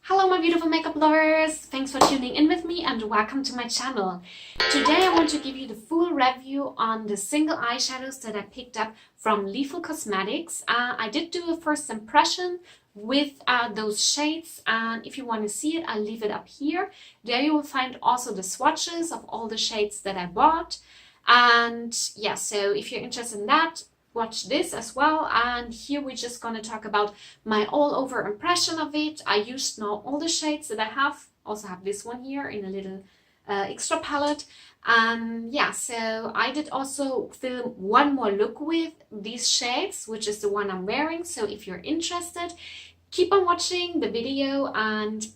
Hello my beautiful makeup lovers! Thanks for tuning in with me and welcome to my channel. Today I want to give you the full review on the single eyeshadows that I picked up from Lethal Cosmetics. I did do a first impression with those shades, and if you want to see it, I'll leave it up here. There you will find also the swatches of all the shades that I bought. And yeah, so if you're interested in that, watch this as well. And here we're just going to talk about my all over impression of it. I used now all the shades that I have. Also have this one here in a little extra palette. And yeah, so I did also film one more look with these shades, which is the one I'm wearing. So if you're interested, keep on watching the video, and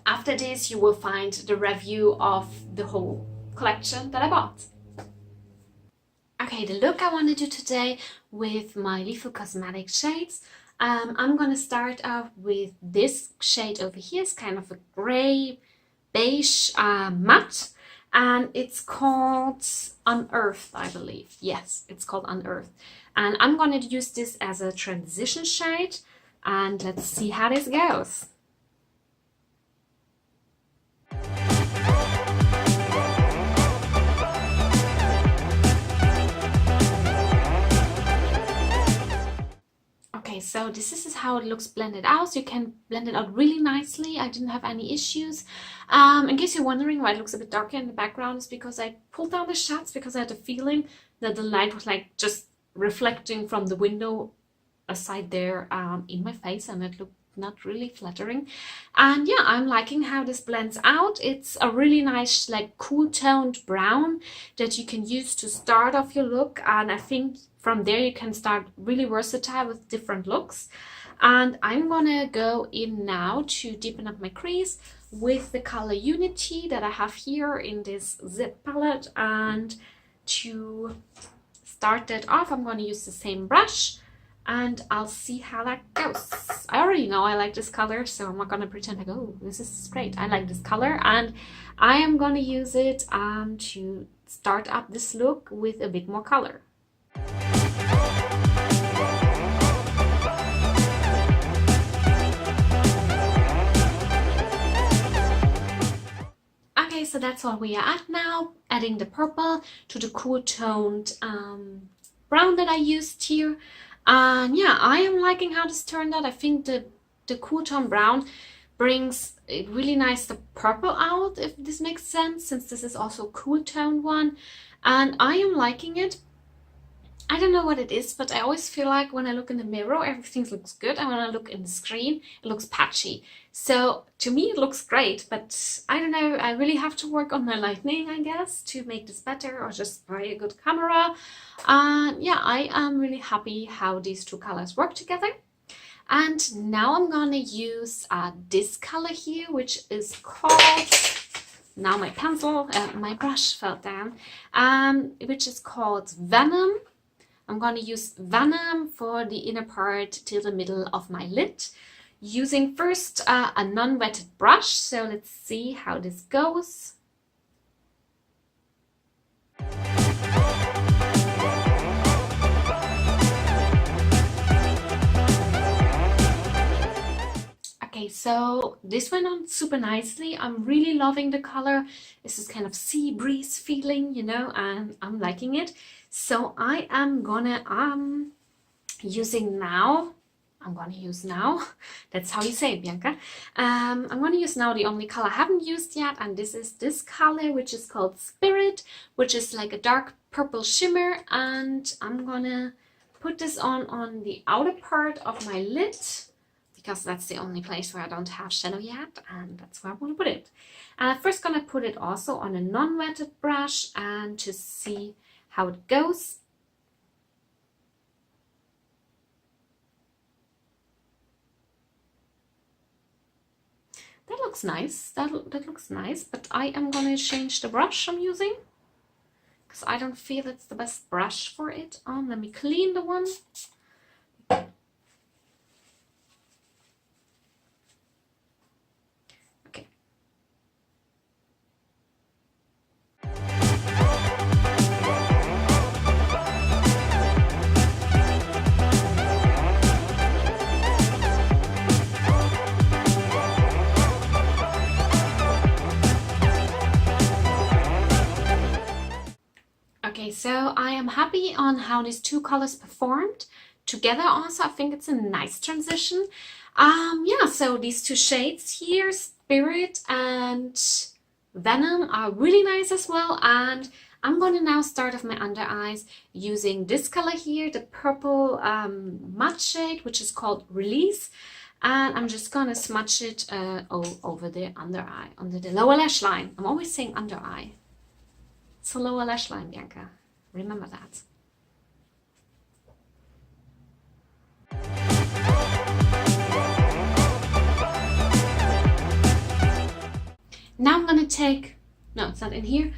after this you will find the review of the whole collection that I bought. Okay, the look I want to do today with my Lethal Cosmetics shades. I'm going to start off with this shade over here. It's kind of a grey beige matte, and it's called Unearthed, I believe. Yes, it's called Unearthed. And I'm going to use this as a transition shade, and let's see how this goes. Okay, so this is how it looks blended out. So you can blend it out really nicely. I didn't have any issues. In case you're wondering why it looks a bit darker in the background, is because I pulled down the shots because I had the feeling that the light was like just reflecting from the window aside there in my face, and it looked not really flattering. And yeah, I'm liking how this blends out. It's a really nice like cool toned brown that you can use to start off your look, and I think from there you can start really versatile with different looks. And I'm gonna go in now to deepen up my crease with the color Unity that I have here in this zip palette. And to start that off, I'm going to use the same brush, and I'll see how that goes. I already know I like this color, so I'm not going to pretend like, oh, this is great. I like this color, and I am going to use it to start up this look with a bit more color. Okay, so that's what we are at now, adding the purple to the cool toned brown that I used here. And yeah, I am liking how this turned out. I think the cool tone brown brings a really nice the purple out, if this makes sense, since this is also a cool toned one. And I am liking it. I don't know what it is, but I always feel like when I look in the mirror, everything looks good, and when I look in the screen, it looks patchy. So to me, it looks great, but I don't know, I really have to work on my lighting, I guess, to make this better, or just buy a good camera. Yeah, I am really happy how these two colors work together. And now I'm gonna use this color here, which is called, now my pencil, my brush fell down, which is called Venom. I'm going to use Venom for the inner part till the middle of my lid, using first a non-wetted brush. So let's see how this goes. Okay, so this went on super nicely. I'm really loving the color. This is kind of sea breeze feeling, you know, and I'm liking it. So I am gonna use now, that's how you say it, Bianca. I'm gonna use now the only color I haven't used yet, and this is this color, which is called Spirit, which is like a dark purple shimmer. And I'm gonna put this on the outer part of my lid, because that's the only place where I don't have shadow yet, and that's where I want to put it. And I'm first gonna put it also on a non-wetted brush, and to see how it goes. That looks nice. That looks nice, but I am gonna change the brush I'm using, because I don't feel it's the best brush for it. Let me clean the one. so I am happy on how these two colors performed together. Also, I think it's a nice transition. Yeah, so these two shades here, Spirit and Venom, are really nice as well. And I'm going to now start off my under eyes using this color here, the purple matte shade, which is called Release. And I'm just going to smudge it all over the under eye, under the lower lash line. I'm always saying under eye. It's a lower lash line, Bianca. Remember that. Now I'm going to take, no, it's not in here.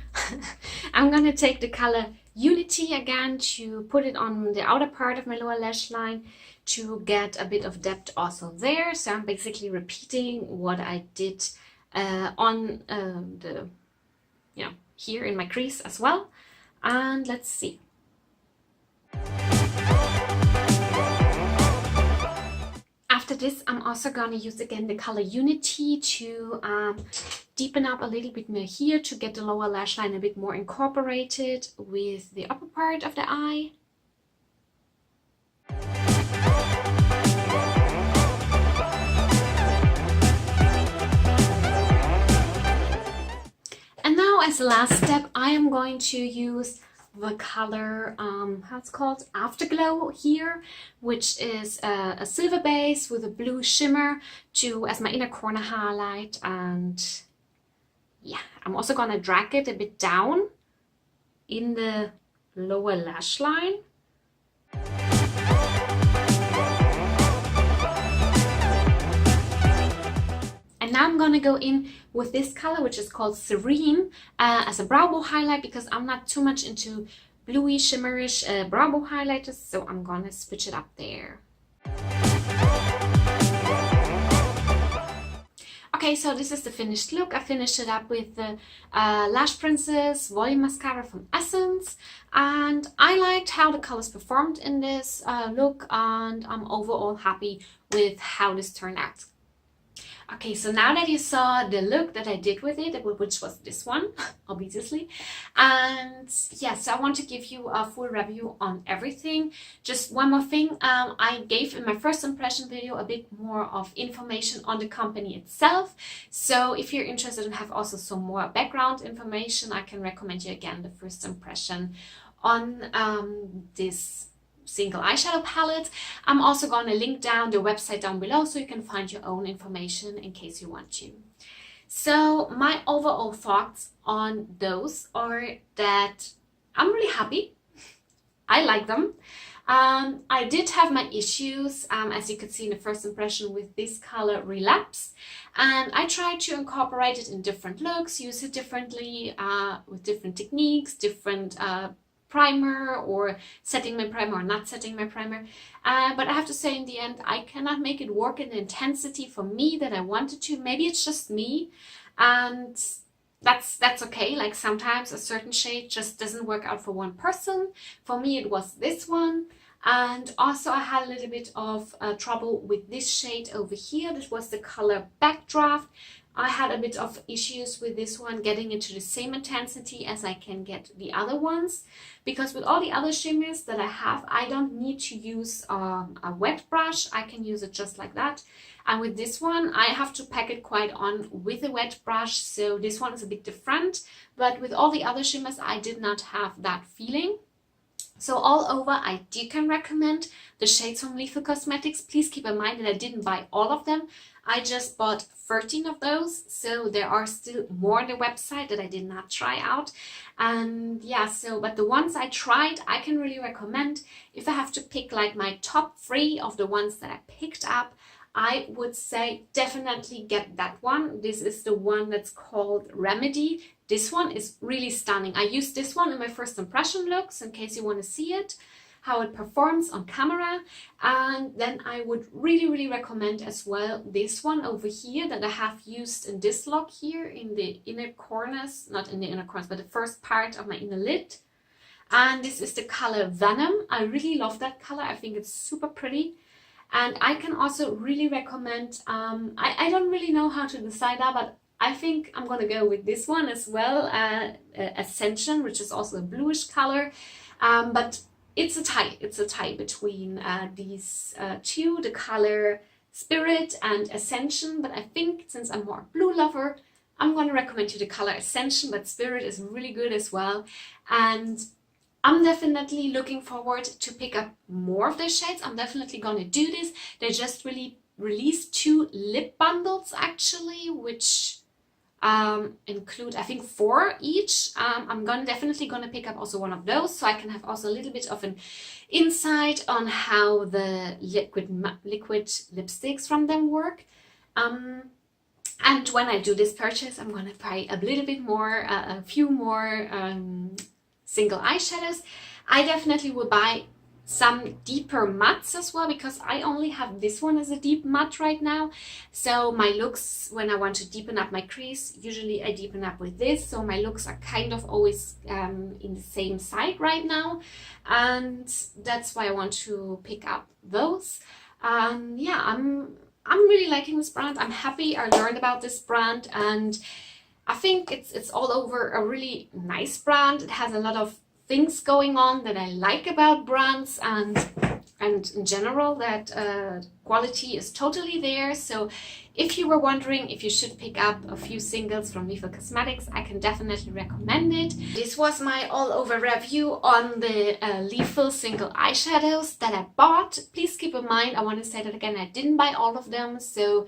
I'm going to take the color Unity again to put it on the outer part of my lower lash line to get a bit of depth also there. So I'm basically repeating what I did on the, here in my crease as well. And let's see. After this, I'm also going to use again the color Unity to deepen up a little bit more here to get the lower lash line a bit more incorporated with the upper part of the eye. And now as the last step, I am going to use the color, how it's called, Afterglow here, which is a silver base with a blue shimmer as my inner corner highlight. And yeah, I'm also gonna drag it a bit down in the lower lash line. And now I'm gonna go in with this color, which is called Serene, as a brow bone highlight, because I'm not too much into bluey, shimmerish brow bone highlighters, so I'm gonna switch it up there. Okay, so this is the finished look. I finished it up with the Lash Princess Volume Mascara from Essence, and I liked how the colors performed in this look, and I'm overall happy with how this turned out. Okay, so now that you saw the look that I did with it, which was this one, obviously, and yeah, so I want to give you a full review on everything. Just one more thing, I gave in my first impression video a bit more of information on the company itself. So if you're interested and have also some more background information, I can recommend you again the first impression on this single eyeshadow palette. I'm also going to link down the website down below so you can find your own information in case you want to. So my overall thoughts on those are that I'm really happy. I like them. I did have my issues, as you could see in the first impression, with this color Relapse, and I tried to incorporate it in different looks, use it differently with different techniques, different primer, or setting my primer or not setting my primer, but I have to say in the end I cannot make it work in the intensity for me that I wanted to. Maybe it's just me, and that's okay. Like sometimes a certain shade just doesn't work out for one person. For me it was this one, and also I had a little bit of trouble with this shade over here. This was the color Backdraft. I had a bit of issues with this one getting into the same intensity as I can get the other ones, because with all the other shimmers that I have, I don't need to use a wet brush. I can use it just like that. And with this one, I have to pack it quite on with a wet brush, so this one is a bit different. But with all the other shimmers, I did not have that feeling. So all over, I can recommend the shades from Lethal Cosmetics. Please keep in mind that I didn't buy all of them. I just bought 13 of those, so there are still more on the website that I did not try out. And yeah, so but the ones I tried, I can really recommend. If I have to pick like my top 3 of the ones that I picked up, I would say definitely get that one. This is the one that's called Remedy. This one is really stunning. I used this one in my first impression looks in case you want to see it, how it performs on camera. And then I would really recommend as well this one over here that I have used in this look here in the inner corners, not in the inner corners, but the first part of my inner lid. And this is the color Venom. I really love that color. I think it's super pretty. And I can also really recommend, I don't really know how to decide that, but I think I'm gonna go with this one as well, Ascension, which is also a bluish color, but it's a tie between these two, the color Spirit and Ascension. But I think since I'm more blue lover, I'm gonna recommend you the color Ascension, but Spirit is really good as well. And I'm definitely looking forward to pick up more of their shades. I'm definitely gonna do this. They just really released 2 lip bundles actually, which include I think 4 each. I'm definitely gonna pick up also one of those, so I can have also a little bit of an insight on how the liquid lipsticks from them work. And when I do this purchase, I'm gonna buy a little bit more, a few more single eyeshadows. I definitely will buy some deeper mattes as well, because I only have this one as a deep matte right now. So my looks, when I want to deepen up my crease, usually I deepen up with this. So my looks are kind of always in the same side right now, and that's why I want to pick up those. Yeah, I'm really liking this brand. I'm happy I learned about this brand, and I think it's all over a really nice brand. It has a lot of things going on that I like about brands, and in general that quality is totally there. So if you were wondering if you should pick up a few singles from Lethal Cosmetics, I can definitely recommend it. This was my all over review on the Lethal single eyeshadows that I bought. Please keep in mind, I want to say that again, I didn't buy all of them, so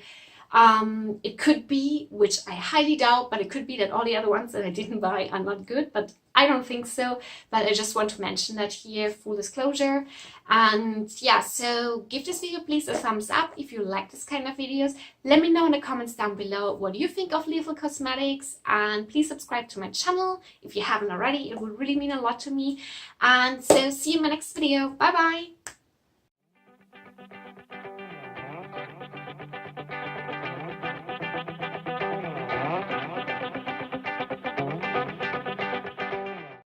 it could be, which I highly doubt, but it could be that all the other ones that I didn't buy are not good, but I don't think so. But I just want to mention that here, full disclosure. And yeah, so give this video please a thumbs up if you like this kind of videos. Let me know in the comments down below what you think of Lethal Cosmetics, and please subscribe to my channel if you haven't already. It would really mean a lot to me. And so see you in my next video. Bye bye.